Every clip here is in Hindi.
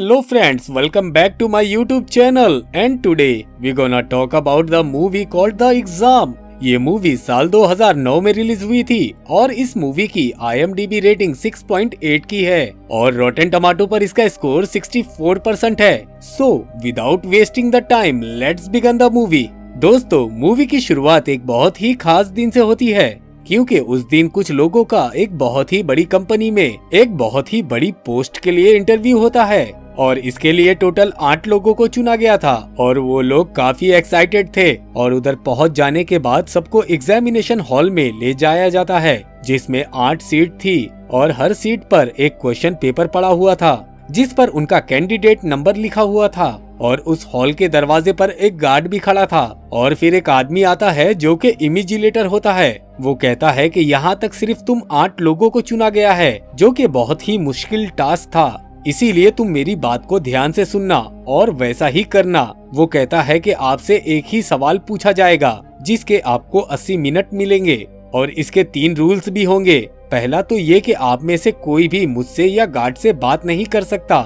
Hello friends, welcome back to my YouTube channel and today we gonna talk about the movie called The Exam। ये मूवी साल 2009 में रिलीज हुई थी और इस मूवी की IMDb रेटिंग 6.8 की है और रॉटेन टमाटो पर इसका स्कोर 64% है। So without wasting the time let's begin the movie. दोस्तों, मूवी की शुरुआत एक बहुत ही खास दिन से होती है क्योंकि उस दिन कुछ लोगों का एक बहुत ही बड़ी कंपनी में एक बहुत ही बड़ी पोस्ट के लिए इंटरव्यू होता है और इसके लिए टोटल 8 लोगों को चुना गया था और वो लोग काफी एक्साइटेड थे और उधर पहुंच जाने के बाद सबको एग्जामिनेशन हॉल में ले जाया जाता है जिसमें 8 सीट थी और हर सीट पर एक क्वेश्चन पेपर पड़ा हुआ था जिस पर उनका कैंडिडेट नंबर लिखा हुआ था और उस हॉल के दरवाजे पर एक गार्ड भी खड़ा था और फिर एक आदमी आता है जो कि इमिजिलेटर होता है। वो कहता है कि यहाँ तक सिर्फ तुम 8 लोगों को चुना गया है जो कि बहुत ही मुश्किल टास्क था, इसीलिए तुम मेरी बात को ध्यान से सुनना और वैसा ही करना। वो कहता है कि आपसे एक ही सवाल पूछा जाएगा जिसके आपको 80 मिनट मिलेंगे और इसके 3 रूल्स भी होंगे। पहला तो ये कि आप में से कोई भी मुझसे या गार्ड से बात नहीं कर सकता।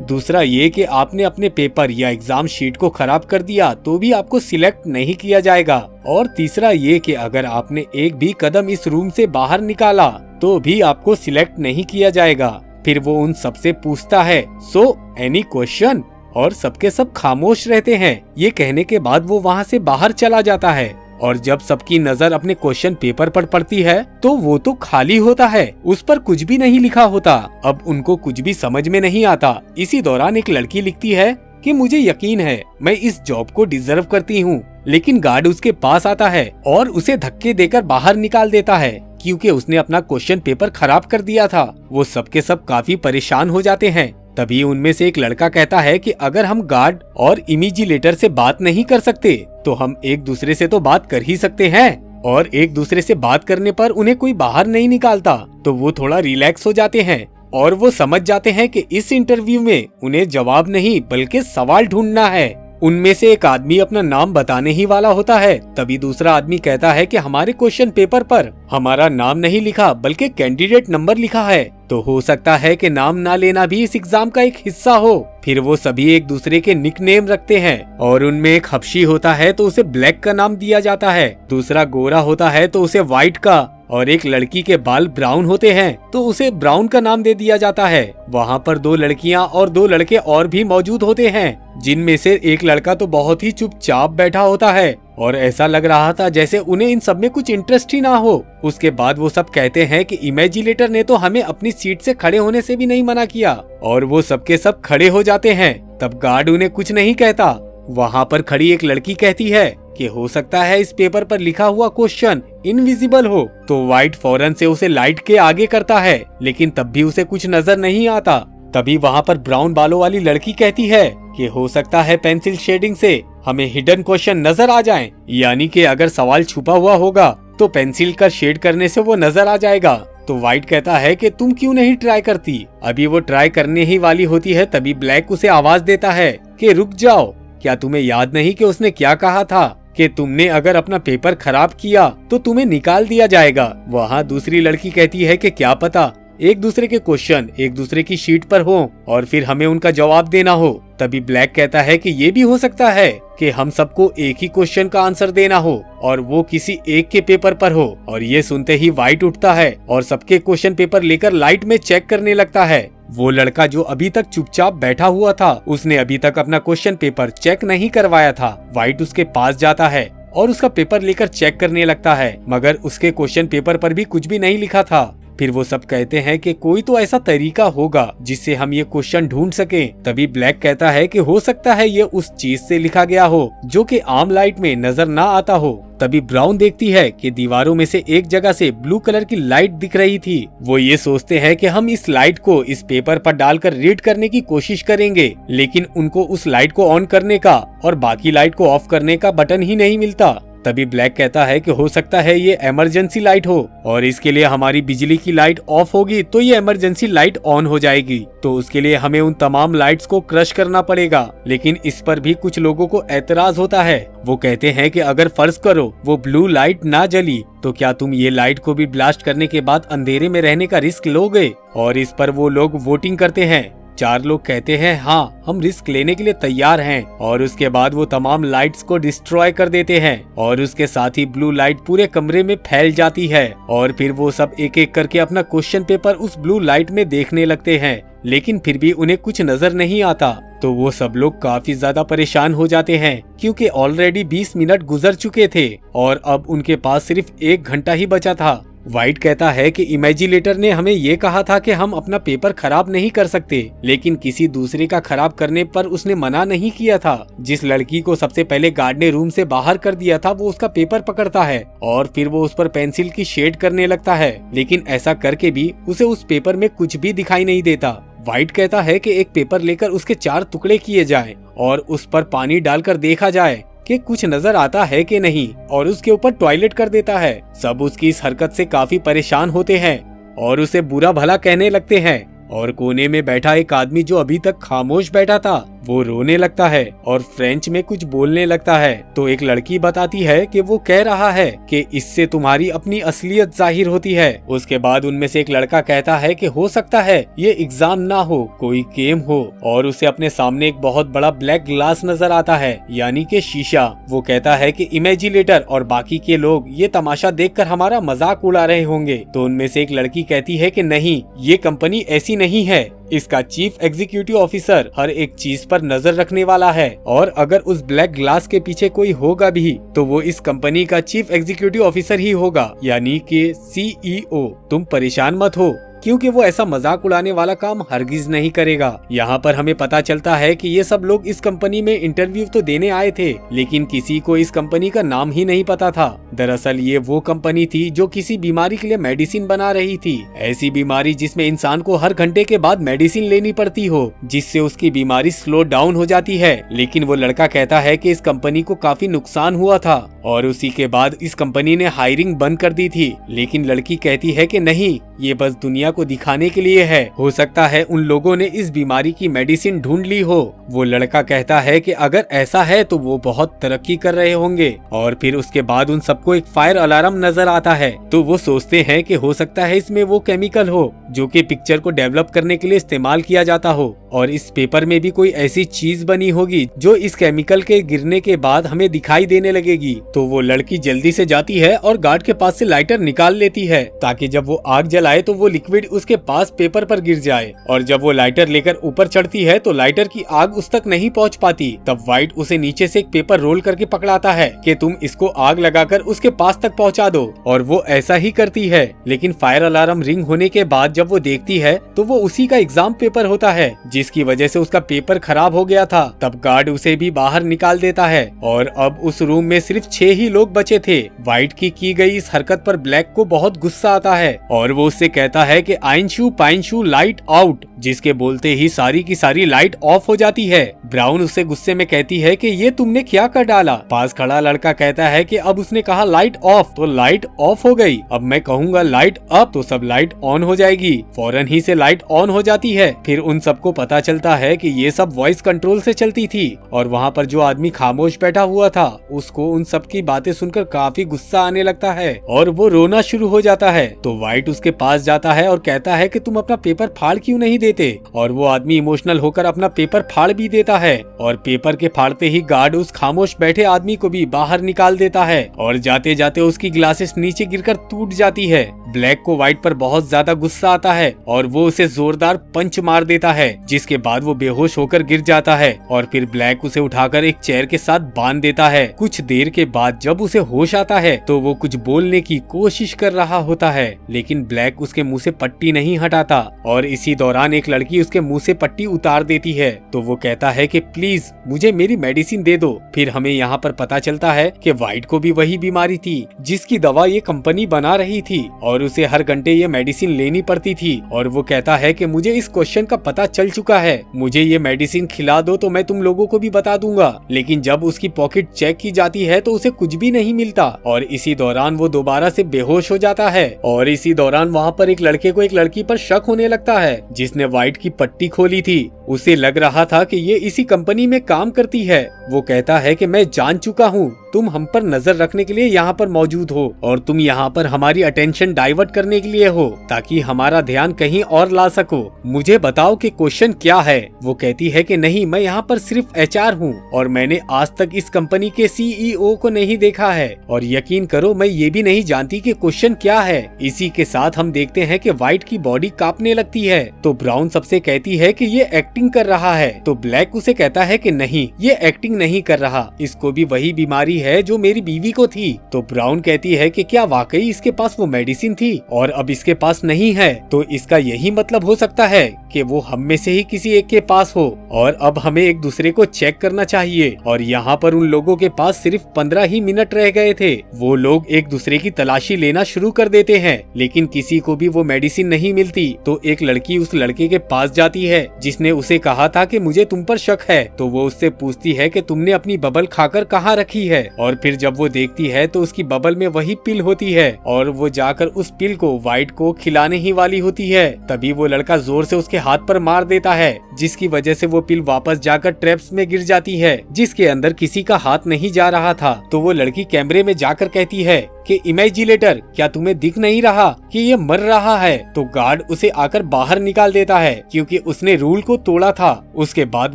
दूसरा ये कि आपने अपने पेपर या एग्जाम शीट को खराब कर दिया तो भी आपको सिलेक्ट नहीं किया जाएगा। और तीसरा ये कि अगर आपने एक भी कदम इस रूम से बाहर निकाला तो भी आपको सिलेक्ट नहीं किया जाएगा। फिर वो उन सबसे पूछता है, सो एनी क्वेश्चन, और सबके सब खामोश रहते हैं। ये कहने के बाद वो वहाँ से बाहर चला जाता है और जब सबकी नजर अपने क्वेश्चन पेपर पर पड़ती है तो वो तो खाली होता है, उस पर कुछ भी नहीं लिखा होता। अब उनको कुछ भी समझ में नहीं आता। इसी दौरान एक लड़की लिखती है कि मुझे यकीन है मैं इस जॉब को डिजर्व करती हूँ, लेकिन गार्ड उसके पास आता है और उसे धक्के देकर बाहर निकाल देता है क्योंकि उसने अपना क्वेश्चन पेपर खराब कर दिया था। वो सबके सब काफी परेशान हो जाते हैं। तभी उनमें से एक लड़का कहता है कि अगर हम गार्ड और इमिजिलेटर से बात नहीं कर सकते तो हम एक दूसरे से तो बात कर ही सकते हैं, और एक दूसरे से बात करने पर उन्हें कोई बाहर नहीं निकालता तो वो थोड़ा रिलैक्स हो जाते हैं और वो समझ जाते हैं कि इस इंटरव्यू में उन्हें जवाब नहीं बल्कि सवाल ढूंढना है। उनमें से एक आदमी अपना नाम बताने ही वाला होता है, तभी दूसरा आदमी कहता है कि हमारे क्वेश्चन पेपर पर हमारा नाम नहीं लिखा बल्कि कैंडिडेट नंबर लिखा है, तो हो सकता है कि नाम ना लेना भी इस एग्जाम का एक हिस्सा हो। फिर वो सभी एक दूसरे के निकनेम रखते हैं और उनमें एक हबशी होता है तो उसे ब्लैक का नाम दिया जाता है, दूसरा गोरा होता है तो उसे व्हाइट का, और एक लड़की के बाल ब्राउन होते हैं तो उसे ब्राउन का नाम दे दिया जाता है। वहाँ पर 2 लड़कियाँ और 2 लड़के और भी मौजूद होते हैं जिनमें से एक लड़का तो बहुत ही चुपचाप बैठा होता है और ऐसा लग रहा था जैसे उन्हें इन सब में कुछ इंटरेस्ट ही ना हो। उसके बाद वो सब कहते हैं कि इमेजिलेटर ने तो हमें अपनी सीट से खड़े होने से भी नहीं मना किया, और वो सबके सब खड़े हो जाते हैं। तब गार्ड उन्हें कुछ नहीं कहता। वहाँ पर खड़ी एक लड़की कहती है कि हो सकता है इस पेपर पर लिखा हुआ क्वेश्चन इनविजिबल हो, तो व्हाइट फौरन से उसे लाइट के आगे करता है लेकिन तब भी उसे कुछ नजर नहीं आता। तभी वहाँ पर ब्राउन बालों वाली लड़की कहती है कि हो सकता है पेंसिल शेडिंग से हमें हिडन क्वेश्चन नजर आ जाएं, यानी कि अगर सवाल छुपा हुआ होगा तो पेंसिल का शेड करने से वो नजर आ जाएगा। तो व्हाइट कहता है कि तुम क्यों नहीं ट्राई करती। अभी वो ट्राई करने ही वाली होती है तभी ब्लैक उसे आवाज देता है कि रुक जाओ, क्या तुम्हें याद नहीं कि उसने क्या कहा था कि तुमने अगर अपना पेपर खराब किया तो तुम्हें निकाल दिया जाएगा। वहाँ दूसरी लड़की कहती है कि क्या पता एक दूसरे के क्वेश्चन एक दूसरे की शीट पर हो और फिर हमें उनका जवाब देना हो। तभी ब्लैक कहता है कि ये भी हो सकता है कि हम सबको एक ही क्वेश्चन का आंसर देना हो और वो किसी एक के पेपर पर हो। और ये सुनते ही व्हाइट उठता है और सबके क्वेश्चन पेपर लेकर लाइट में चेक करने लगता है। वो लड़का जो अभी तक चुपचाप बैठा हुआ था उसने अभी तक अपना क्वेश्चन पेपर चेक नहीं करवाया था। व्हाइट उसके पास जाता है और उसका पेपर लेकर चेक करने लगता है, मगर उसके क्वेश्चन पेपर पर भी कुछ भी नहीं लिखा था। फिर वो सब कहते हैं कि कोई तो ऐसा तरीका होगा जिससे हम ये क्वेश्चन ढूंढ सकें। तभी ब्लैक कहता है कि हो सकता है ये उस चीज से लिखा गया हो जो कि आम लाइट में नजर ना आता हो। तभी ब्राउन देखती है कि दीवारों में से एक जगह से ब्लू कलर की लाइट दिख रही थी। वो ये सोचते हैं कि हम इस लाइट को इस पेपर पर डालकर रीड करने की कोशिश करेंगे, लेकिन उनको उस लाइट को ऑन करने का और बाकी लाइट को ऑफ करने का बटन ही नहीं मिलता। तभी ब्लैक कहता है कि हो सकता है ये इमरजेंसी लाइट हो और इसके लिए हमारी बिजली की लाइट ऑफ होगी तो ये इमरजेंसी लाइट ऑन हो जाएगी, तो उसके लिए हमें उन तमाम लाइट्स को क्रश करना पड़ेगा। लेकिन इस पर भी कुछ लोगों को एतराज होता है। वो कहते हैं कि अगर फर्ज करो वो ब्लू लाइट ना जली तो क्या तुम ये लाइट को भी ब्लास्ट करने के बाद अंधेरे में रहने का रिस्क लोगे। और इस पर वो लोग वोटिंग करते हैं चार लोग कहते हैं हाँ हम रिस्क लेने के लिए तैयार हैं, और उसके बाद वो तमाम लाइट्स को डिस्ट्रॉय कर देते हैं और उसके साथ ही ब्लू लाइट पूरे कमरे में फैल जाती है। और फिर वो सब एक एक करके अपना क्वेश्चन पेपर उस ब्लू लाइट में देखने लगते हैं, लेकिन फिर भी उन्हें कुछ नजर नहीं आता। तो वो सब लोग काफी ज्यादा परेशान हो जाते हैं क्योंकि ऑलरेडी 20 मिनट गुजर चुके थे और अब उनके पास सिर्फ 1 घंटा ही बचा था। व्हाइट कहता है कि इमेजिलेटर ने हमें ये कहा था कि हम अपना पेपर खराब नहीं कर सकते, लेकिन किसी दूसरे का खराब करने पर उसने मना नहीं किया था। जिस लड़की को सबसे पहले गार्ड ने रूम से बाहर कर दिया था वो उसका पेपर पकड़ता है और फिर वो उस पर पेंसिल की शेड करने लगता है, लेकिन ऐसा करके भी उसे उस पेपर में कुछ भी दिखाई नहीं देता। व्हाइट कहता है कि एक पेपर लेकर उसके 4 टुकड़े किए जाएं और उस पर पानी डालकर देखा जाए कि कुछ नजर आता है कि नहीं, और उसके ऊपर टॉयलेट कर देता है। सब उसकी इस हरकत से काफी परेशान होते हैं और उसे बुरा भला कहने लगते हैं, और कोने में बैठा एक आदमी जो अभी तक खामोश बैठा था वो रोने लगता है और फ्रेंच में कुछ बोलने लगता है। तो एक लड़की बताती है कि वो कह रहा है कि इससे तुम्हारी अपनी असलियत जाहिर होती है। उसके बाद उनमें से एक लड़का कहता है कि हो सकता है ये एग्जाम ना हो, कोई गेम हो, और उसे अपने सामने एक बहुत बड़ा ब्लैक ग्लास नजर आता है, यानी कि शीशा। वो कहता है कि इमेजिलेटर और बाकी के लोग ये तमाशा देखकर हमारा मजाक उड़ा रहे होंगे। तो उनमें से एक लड़की कहती है कि नहीं, ये कंपनी ऐसी नहीं है, इसका चीफ एग्जीक्यूटिव ऑफिसर हर एक चीज पर नजर रखने वाला है, और अगर उस ब्लैक ग्लास के पीछे कोई होगा भी तो वो इस कंपनी का चीफ एग्जीक्यूटिव ऑफिसर ही होगा, यानी कि CEO। तुम परेशान मत हो क्योंकि वो ऐसा मजाक उड़ाने वाला काम हरगिज नहीं करेगा। यहाँ पर हमें पता चलता है कि ये सब लोग इस कंपनी में इंटरव्यू तो देने आए थे, लेकिन किसी को इस कंपनी का नाम ही नहीं पता था। दरअसल ये वो कंपनी थी जो किसी बीमारी के लिए मेडिसिन बना रही थी, ऐसी बीमारी जिसमें इंसान को हर घंटे के बाद मेडिसिन लेनी पड़ती हो, जिससे उसकी बीमारी स्लो डाउन हो जाती है। लेकिन वो लड़का कहता है कि इस कंपनी को काफी नुकसान हुआ था और उसी के बाद इस कंपनी ने हायरिंग बंद कर दी थी। लेकिन लड़की कहती है कि नहीं, ये बस दुनिया को दिखाने के लिए है, हो सकता है उन लोगों ने इस बीमारी की मेडिसिन ढूंढ ली हो। वो लड़का कहता है कि अगर ऐसा है तो वो बहुत तरक्की कर रहे होंगे। और फिर उसके बाद उन सबको एक फायर अलार्म नजर आता है, तो वो सोचते हैं कि हो सकता है इसमें वो केमिकल हो जो कि पिक्चर को डेवलप करने के लिए इस्तेमाल किया जाता हो, और इस पेपर में भी कोई ऐसी चीज बनी होगी जो इस केमिकल के गिरने के बाद हमें दिखाई देने लगेगी। तो वो लड़की जल्दी से जाती है और गार्ड के पास से लाइटर निकाल लेती है ताकि जब वो आग जलाए तो वो लिक्विड उसके पास पेपर पर गिर जाए। और जब वो लाइटर लेकर ऊपर चढ़ती है तो लाइटर की आग उस तक नहीं पहुंच पाती। तब व्हाइट उसे नीचे से एक पेपर रोल करके पकड़ाता है कि तुम इसको आग लगाकर उसके पास तक पहुंचा दो, और वो ऐसा ही करती है। लेकिन फायर अलार्म रिंग होने के बाद जब वो देखती है तो वो उसी का एग्जाम पेपर होता है जिसकी वजह से उसका पेपर खराब हो गया था। तब गार्ड उसे भी बाहर निकाल देता है और अब उस रूम में सिर्फ 6 ही लोग बचे थे। व्हाइट की गई इस हरकत पर ब्लैक को बहुत गुस्सा आता है और वो उससे कहता है कि आइनशू पाइनशू लाइट आउट, जिसके बोलते ही सारी की सारी लाइट ऑफ हो जाती है। ब्राउन उससे गुस्से में कहती है कि ये तुमने क्या कर डाला। पास खड़ा लड़का कहता है कि अब उसने कहा लाइट ऑफ तो लाइट ऑफ हो गई, अब मैं कहूँगा लाइट अप तो सब लाइट ऑन हो जाएगी। फौरन ही से लाइट ऑन हो जाती है। फिर उन सबको पता चलता है कि ये सब वॉइस कंट्रोल से चलती थी, और वहाँ पर जो आदमी खामोश बैठा हुआ था उसको उन सब की बातें सुनकर काफी गुस्सा आने लगता है और वो रोना शुरू हो जाता है। तो व्हाइट उसके पास जाता है और कहता है कि तुम अपना पेपर फाड़ क्यों नहीं देते, और वो आदमी इमोशनल होकर अपना पेपर फाड़ भी देता है, और पेपर के फाड़ते ही गार्ड उस खामोश बैठे आदमी को भी बाहर निकाल देता है और जाते जाते उसकी ग्लासेस नीचे गिरकर टूट जाती है। ब्लैक को व्हाइट पर बहुत ज्यादा गुस्सा आता है और वो उसे जोरदार पंच मार देता है, जिसके बाद वो बेहोश होकर गिर जाता है और फिर ब्लैक उसे उठाकर एक चेयर के साथ बांध देता है। कुछ देर के बाद जब उसे होश आता है तो वो कुछ बोलने की कोशिश कर रहा होता है, लेकिन ब्लैक उसके मुंह से पट्टी नहीं हटाता, और इसी दौरान एक लड़की उसके मुंह से पट्टी उतार देती है। तो वो कहता है कि प्लीज मुझे मेरी मेडिसिन दे दो। फिर हमें यहाँ पर पता चलता है कि व्हाइट को भी वही बीमारी थी जिसकी दवा ये कंपनी बना रही थी, और उसे हर घंटे ये मेडिसिन लेनी पड़ती थी। और वो कहता है कि मुझे इस क्वेश्चन का पता चल चुका है, मुझे ये मेडिसिन खिला दो तो मैं तुम लोगों को भी बता दूंगा। लेकिन जब उसकी पॉकेट चेक की जाती है तो उसे कुछ भी नहीं मिलता, और इसी दौरान वो दोबारा से बेहोश हो जाता है। और इसी दौरान वहाँ पर एक लड़के को एक लड़की पर शक होने लगता है जिसने व्हाइट की पट्टी खोली थी। उसे लग रहा था कि ये इसी कंपनी में काम करती है। वो कहता है कि मैं जान चुका हूँ तुम हम पर नजर रखने के लिए यहाँ पर मौजूद हो और तुम यहाँ पर हमारी अटेंशन डाइवर्ट करने के लिए हो ताकि हमारा ध्यान कहीं और ला सको। मुझे बताओ कि क्वेश्चन क्या है। वो कहती है कि नहीं, मैं यहाँ पर सिर्फ HR हूँ और मैंने आज तक इस कंपनी के CEO को नहीं देखा है और यकीन करो मैं ये भी नहीं जानती कि क्वेश्चन क्या है। इसी के साथ हम देखते हैं कि व्हाइट की बॉडी कांपने लगती है तो ब्राउन सबसे कहती है कि ये एक्टिंग कर रहा है तो ब्लैक उसे कहता है कि नहीं, ये एक्टिंग नहीं कर रहा, इसको भी वही बीमारी है जो मेरी बीवी को थी। तो ब्राउन कहती है कि क्या वाकई इसके पास वो मेडिसिन थी और अब इसके पास नहीं है, तो इसका यही मतलब हो सकता है कि वो हम में से ही किसी एक के पास हो और अब हमें एक दूसरे को चेक करना चाहिए। और यहाँ पर उन लोगों के पास सिर्फ 15 ही मिनट रह गए थे। वो लोग एक दूसरे की तलाशी लेना शुरू कर देते हैं लेकिन किसी को भी वो मेडिसिन नहीं मिलती। तो एक लड़की उस लड़के के पास जाती है जिसने उसे कहा था कि मुझे तुम पर शक है। तो वो उससे पूछती है कि तुमने अपनी बबल खाकर कहाँ रखी है और फिर जब वो देखती है तो उसकी बबल में वही पिल होती है और वो जाकर उस पिल को व्हाइट को खिलाने ही वाली होती है। तभी वो लड़का जोर से उसके हाथ पर मार देता है जिसकी वजह से वो पिल वापस जाकर ट्रैप्स में गिर जाती है जिसके अंदर किसी का हाथ नहीं जा रहा था। तो वो लड़की कैमरे में जाकर कहती है कि इमेजिलेटर, क्या तुम्हें दिख नहीं रहा कि ये मर रहा है। तो गार्ड उसे आकर बाहर निकाल देता है क्योंकि उसने रूल को तोड़ा था। उसके बाद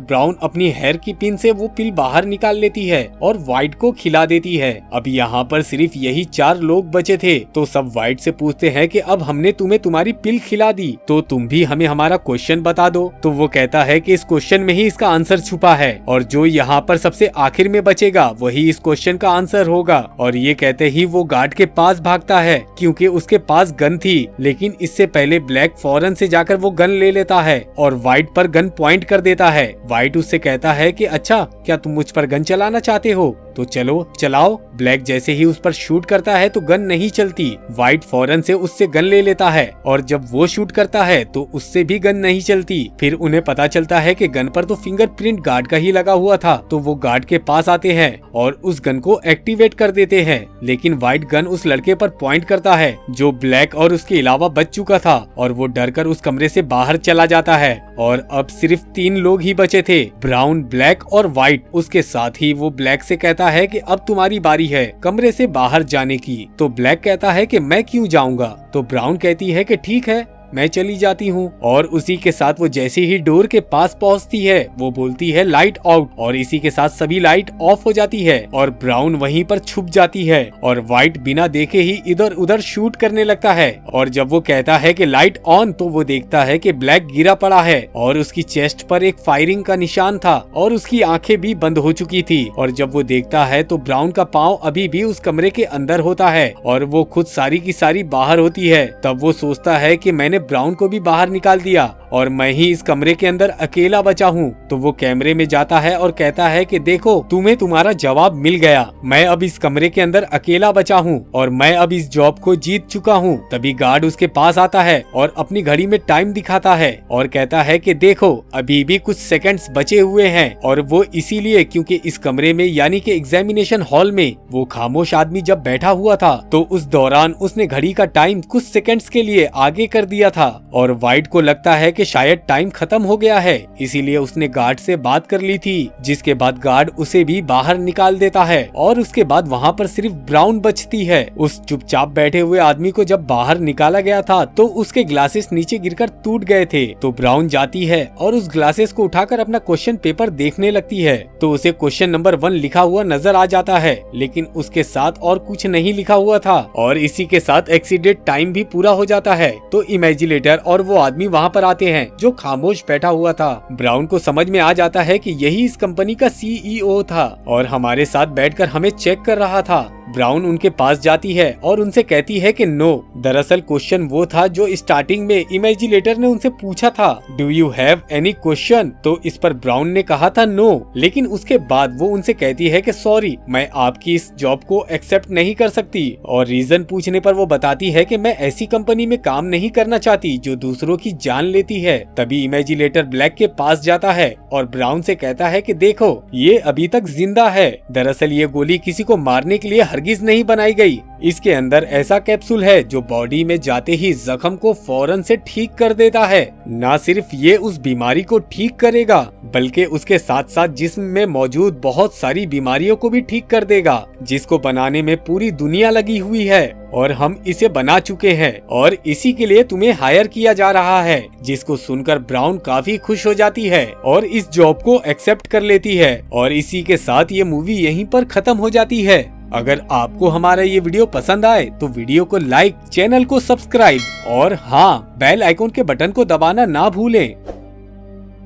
ब्राउन अपनी हेयर की पिन से वो पिल बाहर निकाल लेती है और व्हाइट को खिला देती है। अब यहाँ पर सिर्फ यही 4 लोग बचे थे तो सब व्हाइट से पूछते हैं कि अब हमने तुम्हें तुम्हारी पिल खिला दी तो तुम भी हमें हमारा क्वेश्चन बता दो। तो वो कहता है कि इस क्वेश्चन में ही इसका आंसर छुपा है और जो यहाँ पर सबसे आखिर में बचेगा वही इस क्वेश्चन का आंसर होगा। और ये कहते ही वो गार्ड के पास भागता है क्योंकि उसके पास गन थी, लेकिन इससे पहले ब्लैक फौरन से जाकर वो गन ले लेता है और व्हाइट पर गन पॉइंट कर देता है। व्हाइट उससे कहता है कि अच्छा, क्या तुम मुझ पर गन चलाना चाहते हो तो चलो चलाओ। ब्लैक जैसे ही उस पर शूट करता है तो गन नहीं चलती। व्हाइट फौरन से उससे गन ले लेता है और जब वो शूट करता है तो उससे भी गन नहीं चलती। फिर उन्हें पता चलता है कि गन पर तो फिंगरप्रिंट गार्ड का ही लगा हुआ था। तो वो गार्ड के पास आते हैं और उस गन को एक्टिवेट कर देते हैं, लेकिन व्हाइट गन उस लड़के पर पॉइंट करता है जो ब्लैक और उसके अलावा बच चुका था और वो डरकर उस कमरे से बाहर चला जाता है। और अब सिर्फ 3 लोग ही बचे थे, ब्राउन, ब्लैक और व्हाइट। उसके साथ ही वो ब्लैक से कहता है कि अब तुम्हारी बारी है कमरे से बाहर जाने की। तो ब्लैक कहता है कि मैं क्यों जाऊंगा। तो ब्राउन कहती है कि ठीक है, मैं चली जाती हूँ। और उसी के साथ वो जैसे ही डोर के पास पहुँचती है वो बोलती है लाइट आउट और इसी के साथ सभी लाइट ऑफ हो जाती है और ब्राउन वहीं पर छुप जाती है और व्हाइट बिना देखे ही इधर उधर शूट करने लगता है। और जब वो कहता है कि लाइट ऑन तो वो देखता है कि ब्लैक गिरा पड़ा है और उसकी चेस्ट पर एक फायरिंग का निशान था और उसकी आंखें भी बंद हो चुकी थी। और जब वो देखता है तो ब्राउन का पाँव अभी भी उस कमरे के अंदर होता है और वो खुद सारी की सारी बाहर होती है। तब वो सोचता है कि मैंने ब्राउन को भी बाहर निकाल दिया और मैं ही इस कमरे के अंदर अकेला बचा हूँ। तो वो कैमरे में जाता है और कहता है कि देखो, तुम्हें तुम्हारा जवाब मिल गया, मैं अब इस कमरे के अंदर अकेला बचा हूँ और मैं अब इस जॉब को जीत चुका हूँ। तभी गार्ड उसके पास आता है और अपनी घड़ी में टाइम दिखाता है और कहता है कि देखो, अभी भी कुछ सेकंड्स बचे हुए हैं। और वो इसीलिए क्योंकि इस कमरे में यानी कि एग्जामिनेशन हॉल में वो खामोश आदमी जब बैठा हुआ था तो उस दौरान उसने घड़ी का टाइम कुछ सेकंड्स के लिए आगे कर दिया था और व्हाइट को लगता है कि शायद टाइम खत्म हो गया है, इसीलिए उसने गार्ड से बात कर ली थी। जिसके बाद गार्ड उसे भी बाहर निकाल देता है और उसके बाद वहाँ पर सिर्फ ब्राउन बचती है। उस चुपचाप बैठे हुए आदमी को जब बाहर निकाला गया था तो उसके ग्लासेस नीचे गिरकर टूट गए थे। तो ब्राउन जाती है और उस ग्लासेस को उठाकर अपना क्वेश्चन पेपर देखने लगती है तो उसे क्वेश्चन नंबर 1 लिखा हुआ नजर आ जाता है, लेकिन उसके साथ और कुछ नहीं लिखा हुआ था। और इसी के साथ एक्सीडेंट टाइम भी पूरा हो जाता है। तो इमेजिलेटर और वो आदमी वहाँ पर आते हैं जो खामोश बैठा हुआ था। ब्राउन को समझ में आ जाता है कि यही इस कंपनी का CEO था और हमारे साथ बैठकर हमें चेक कर रहा था। ब्राउन उनके पास जाती है और उनसे कहती है कि नो, दरअसल क्वेश्चन वो था जो स्टार्टिंग में इमेजिलेटर ने उनसे पूछा था, do you have any question. तो इस पर ब्राउन ने कहा था नो, लेकिन उसके बाद वो उनसे कहती है कि सॉरी, मैं आपकी इस जॉब को एक्सेप्ट नहीं कर सकती। और रीजन पूछने पर वो बताती है कि मैं ऐसी कंपनी में काम नहीं करना चाहती जो दूसरों की जान लेती है। तभी इमेजिलेटर ब्लैक के पास जाता है और ब्राउन से कहता है कि देखो, ये अभी तक जिंदा है। दरअसल ये गोली किसी को मारने के लिए हरगिज नहीं बनाई गई। इसके अंदर ऐसा कैप्सूल है जो बॉडी में जाते ही जख्म को फौरन से ठीक कर देता है। न सिर्फ ये उस बीमारी को ठीक करेगा बल्कि उसके साथ साथ जिस्म में मौजूद बहुत सारी बीमारियों को भी ठीक कर देगा, जिसको बनाने में पूरी दुनिया लगी हुई है और हम इसे बना चुके हैं और इसी के लिए तुम्हें हायर किया जा रहा है। जिसको सुनकर ब्राउन काफी खुश हो जाती है और इस जॉब को एक्सेप्ट कर लेती है और इसी के साथ ये मूवी यहीं पर खत्म हो जाती है। अगर आपको हमारा ये वीडियो पसंद आए तो वीडियो को लाइक, चैनल को सब्सक्राइब और हाँ, बेल आइकॉन के बटन को दबाना ना भूलें।